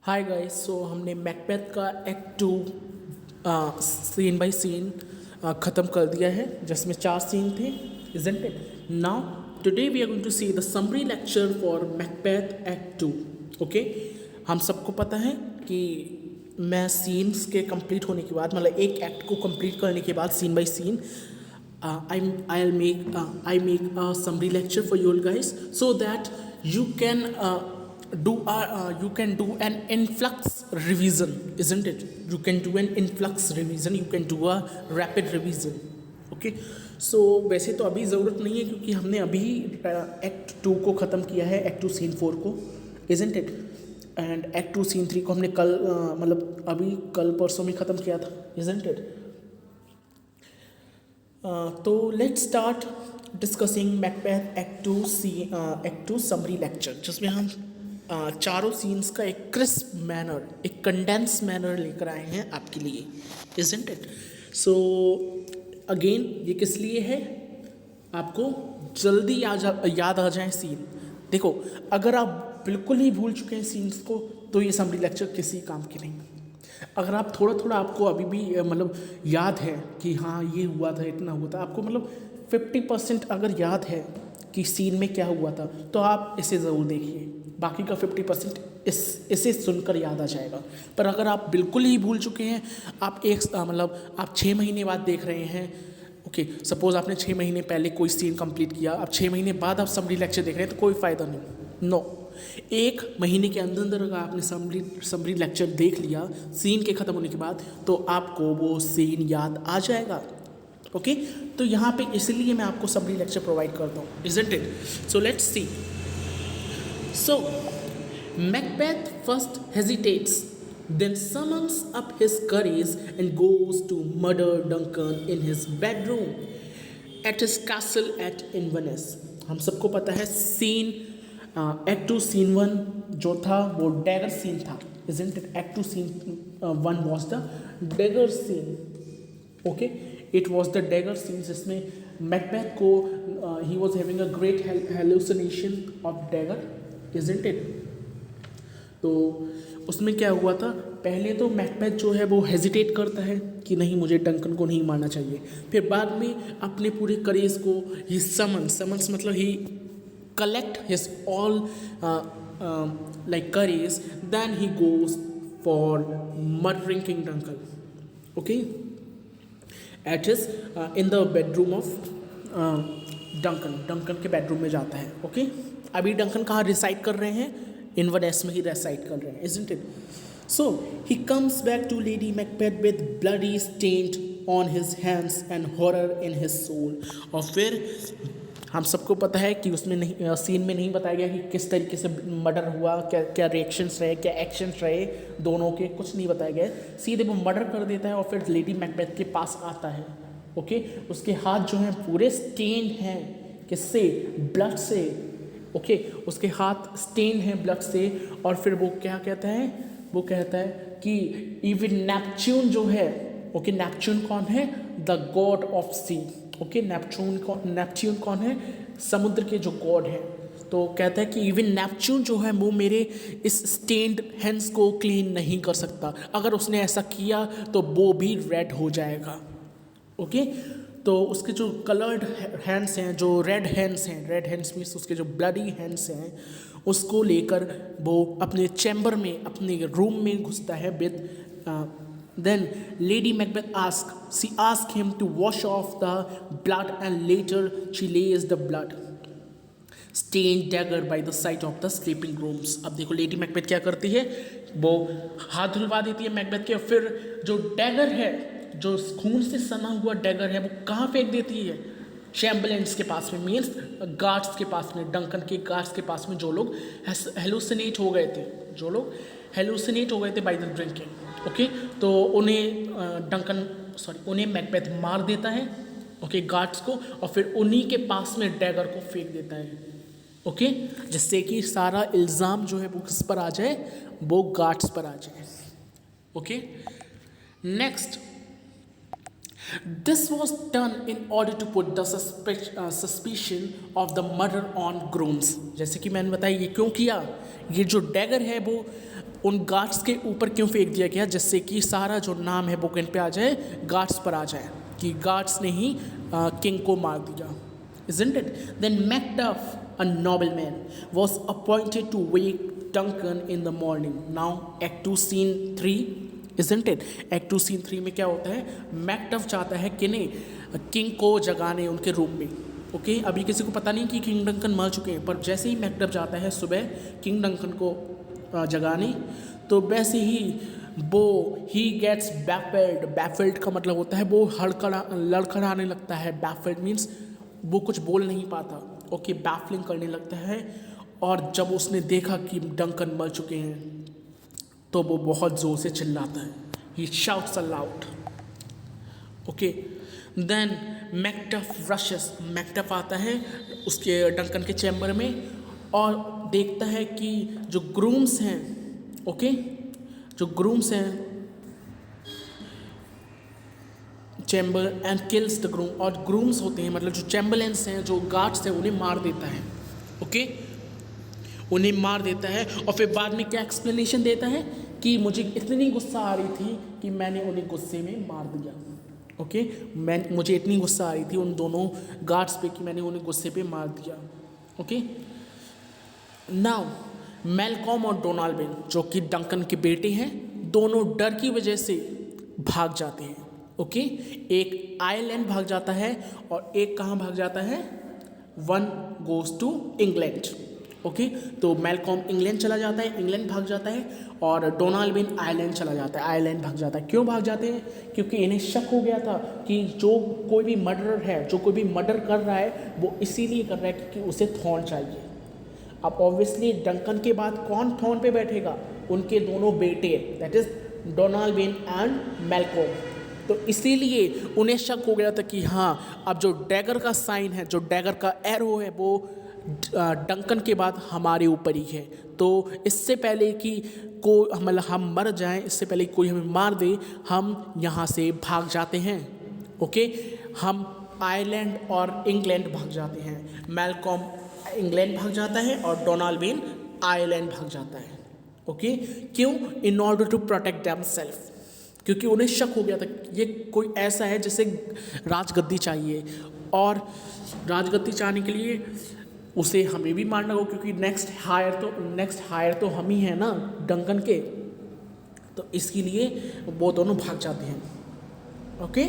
Hi guys. सो हमने Macbeth का act two scene by scene ख़त्म कर दिया है, जिसमें 4 सीन थे, isn't it? Now today we are going to see the summary lecture for Macbeth act two. Okay, हम सबको पता है कि मैं सीन्स के कंप्लीट होने के बाद, मतलब एक एक्ट को कंप्लीट करने के बाद scene by scene I make a summary lecture for you all guys, so that you can you can do an influx revision, isn't it? You can do an influx revision, you can do a rapid revision. Okay, so वैसे तो अभी ज़रूरत नहीं है क्योंकि हमने अभी act 2 को ख़त्म किया है, एक्ट 2 सीन 4 को, isn't it? And act 2 scene 3 को हमने कल मतलब अभी कल परसों में ख़त्म किया था, isn't it? तो let's start discussing Macbeth act two summary lecture, जिसमें हम चारों सीन्स का एक क्रिस्प मैनर, एक कंडेंस मैनर लेकर आए हैं आपके लिए, इजंट इट? सो अगेन ये किस लिए है? आपको जल्दी याद आ जाए सीन। देखो, अगर आप बिल्कुल ही भूल चुके हैं सीन्स को तो ये समरी लेक्चर किसी काम की नहीं। अगर आप थोड़ा थोड़ा आपको अभी भी मतलब याद है कि हाँ ये हुआ था, इतना हुआ था, आपको मतलब 50% अगर याद है कि सीन में क्या हुआ था, तो आप इसे ज़रूर देखिए। बाकी का 50% इसे सुनकर याद आ जाएगा। पर अगर आप बिल्कुल ही भूल चुके हैं, आप आप 6 महीने बाद देख रहे हैं, ओके, सपोज़ आपने 6 महीने पहले कोई सीन कंप्लीट किया, अब 6 महीने बाद आप समरी लेक्चर देख रहे हैं, तो कोई फ़ायदा नहीं। नो, 1 महीने के अंदर अंदर अगर आपने समरी लेक्चर देख लिया सीन के ख़त्म होने के बाद, तो आपको वो सीन याद आ जाएगा। ओके, तो यहाँ पे इसलिए मैं आपको समरी लेक्चर प्रोवाइड करता हूँ, isn't it? So let's see. So Macbeth first hesitates, then summons up his courage and goes to murder Duncan in his bedroom at his castle at Inverness. हम सबको पता है सीन एक्ट 2 सीन 1 जो था वो dagger scene था, isn't it? Act 2 scene 1 was the dagger scene. Okay, it was the dagger scene जिसमें Macbeth को he was having a great hallucination of dagger, isn't it? तो उसमें क्या हुआ था, पहले तो मैकबेथ जो है वो हेजिटेट करता है कि नहीं, मुझे डंकन को नहीं मारना चाहिए। फिर बाद में अपने पूरे करेज को ही समन्स मतलब ही collect his all like courage, then he goes for murdering King Duncan, okay, at his in the bedroom of Duncan के बेडरूम में जाता है। ओके, अभी डंकन कहाँ रिसाइड कर रहे हैं? इन्वर्नेस में ही रिसाइड कर रहे हैं, isn't it? So he comes back to Lady Macbeth with bloody stained on his hands and horror in his soul. और फिर हम सबको पता है कि उसमें नहीं, सीन में नहीं बताया गया कि किस तरीके से मर्डर हुआ, क्या क्या रिएक्शंस रहे, क्या एक्शंस रहे दोनों के, कुछ नहीं बताया गया। सीधे वो मर्डर कर देता है और फिर लेडी मैकबेथ के पास आता है। ओके, उसके हाथ जो हैं पूरे स्टेन हैं, किससे? ब्लड से। ओके, उसके हाथ स्टेन हैं ब्लड से। और फिर वो क्या कहता है? वो कहता है कि इवन नेपच्यून जो है, ओके, नेपच्यून कौन है? The god of sea. Okay, Neptune कौन है? समुद्र के जो गॉड है। तो कहता है कि इवन नेपच्यून जो है वो मेरे इस स्टेन्ड हैंड्स को क्लीन नहीं कर सकता, अगर उसने ऐसा किया तो वो भी रेड हो जाएगा। ओके, तो उसके जो कलर्ड हैंड्स हैं, जो रेड हैंड्स मीन्स उसके जो ब्लडी हैंड्स हैं, उसको लेकर वो अपने चैम्बर में, अपने रूम में घुसता है with Then Lady Macbeth she asks him to wash off the blood, and later she lays the blood stained dagger by the side of the sleeping rooms. अब देखो लेडी मैकबेथ क्या करती है, वो हाथ धुलवा देती है मैकबेथ के, और फिर जो डैगर है, जो खून से सना हुआ डैगर है, वो कहाँ फेंक देती है? शैम्बलेंस के पास में, मीन्स गार्ड्स के पास में, डंकन के गार्ड्स के पास में, जो लोग हेलुसिनेट हो गए थे बाय द ड्रिंकिंग। ओके, तो उन्हें मैकबेथ मार देता है, ओके, गार्ड्स को, और फिर उन्हीं के पास में डैगर को फेंक देता है। ओके, जिससे कि सारा इल्ज़ाम जो है वो किस पर आ जाए? वो गार्ड्स पर आ जाए। Okay, next, This was done in order to put the suspicion of the murder on grooms. जैसे कि मैंने बताया ये क्यों किया, ये जो डैगर है वो उन गार्ड्स के ऊपर क्यों फेंक दिया गया, जिससे कि सारा जो नाम है बुक पे आ जाए, गार्ड्स पर आ जाए कि गार्ड्स ने ही किंग को मार दिया. Isn't it? Then Macduff, a nobleman, was appointed to wake Duncan in the morning. Now Act 2 Scene 3, isn't it? Act 2 Scene 3 में क्या होता है, मैकडफ चाहता है कि नहीं किंग को जगाने उनके रूम में. ओके अभी किसी को पता नहीं कि किंग डंकन मर चुके हैं, पर जैसे ही मैकडफ जाता है सुबह किंग डंकन को जगाने, तो वैसे ही वो ही गेट्स बैफल्ड. बैफल्ड का मतलब होता है वो लड़खड़ाने लगता है. बैफल्ड मीन्स वो कुछ बोल नहीं पाता. ओके बैफलिंग करने लगता है. और जब उसने देखा कि डंकन मर चुके हैं तो वो बहुत ज़ोर से चिल्लाता है. He shouts aloud. Okay then Macduff rushes. Macduff आता है उसके डंकन के चैम्बर में और देखता है कि जो ग्रूम्स हैं, ओके जो ग्रूम्स हैं chamber and kills the groom. और ग्रूम्स होते हैं मतलब जो चैम्बरलेंस हैं, जो गार्ड्स हैं, उन्हें मार देता है. ओके उन्हें मार देता है और फिर बाद में क्या एक्सप्लेनेशन देता है कि मुझे इतनी गुस्सा आ रही थी कि मैंने उन्हें गुस्से में मार दिया. ओके मुझे इतनी गुस्सा आ रही थी उन दोनों गार्ड्स पे कि मैंने उन्हें गुस्से पे मार दिया. ओके नाउ मैलकॉम और डोनाल्ड जो कि डंकन के बेटे हैं, दोनों डर की वजह से भाग जाते हैं. ओके एक आयरलैंड भाग जाता है और एक कहाँ भाग जाता है, one goes to England. Okay तो मैलकॉम इंग्लैंड चला जाता है, इंग्लैंड भाग जाता है, और डोनाल्ड आयरलैंड चला जाता है, आयरलैंड भाग जाता है. क्यों भाग जाते हैं, क्योंकि इन्हें शक हो गया था कि जो कोई भी मर्डरर है, जो कोई भी मर्डर कर रहा है वो इसीलिए कर रहा है क्योंकि उसे थ्रोन चाहिए. अब ऑब्वियसली डंकन के बाद कौन थ्रोन पे बैठेगा, उनके दोनों बेटे, that is Donald and Malcolm. तो इसीलिए उन्हें शक हो गया था कि हाँ अब जो डैगर का साइन है, जो डैगर का एरो है, वो डंकन के बाद हमारे ऊपर ही है. तो इससे पहले कि मतलब हम मर जाएं, इससे पहले कोई हमें मार दे, हम यहाँ से भाग जाते हैं. ओके हम आयरलैंड और इंग्लैंड भाग जाते हैं. मैलकॉम इंग्लैंड भाग जाता है और डोनाल्ड आयरलैंड भाग जाता है. ओके क्यों, in order to protect them self. क्योंकि उन्हें शक हो गया था ये कोई ऐसा है जिसे राजगद्दी चाहिए, और राजगद्दी चाहने के लिए उसे हमें भी मारना होगा क्योंकि नेक्स्ट हायर तो हम ही हैं ना डंकन के. तो इसके लिए वो दोनों भाग जाते हैं. ओके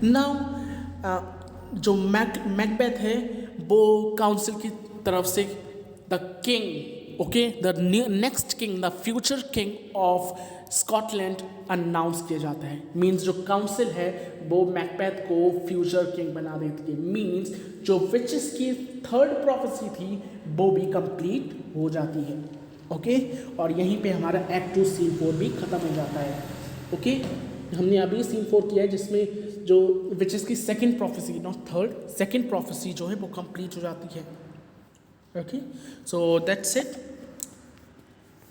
नाउ जो मैकबेथ है वो काउंसिल की तरफ से the king, okay the next king, the future king of Scotland announce किया जाता है. मीन्स जो काउंसिल है वो मैकबेथ को फ्यूचर किंग बना देती है. मीन्स जो विचेस की थर्ड प्रोफेसी थी वो भी कंप्लीट हो जाती है. ओके और यहीं पे हमारा एक्ट 2 सीन 4 भी ख़त्म हो जाता है. ओके हमने अभी सीन 4 किया है जिसमें जो विचेस की second prophecy, not third, second prophecy जो है वो कंप्लीट हो जाती है. Okay so that's it.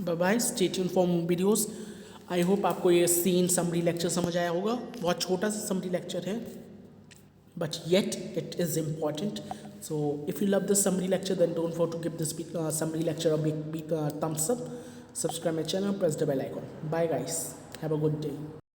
Bye bye, stay tuned for videos. I hope आपको ये सीन समरी लेक्चर समझ आया होगा. बहुत छोटा सा समरी लेक्चर है but yet it is important. So if you love this summary lecture, then don't forget to give this summary lecture a big thumbs up. Subscribe my channel, press the bell icon. Bye guys, have a good day.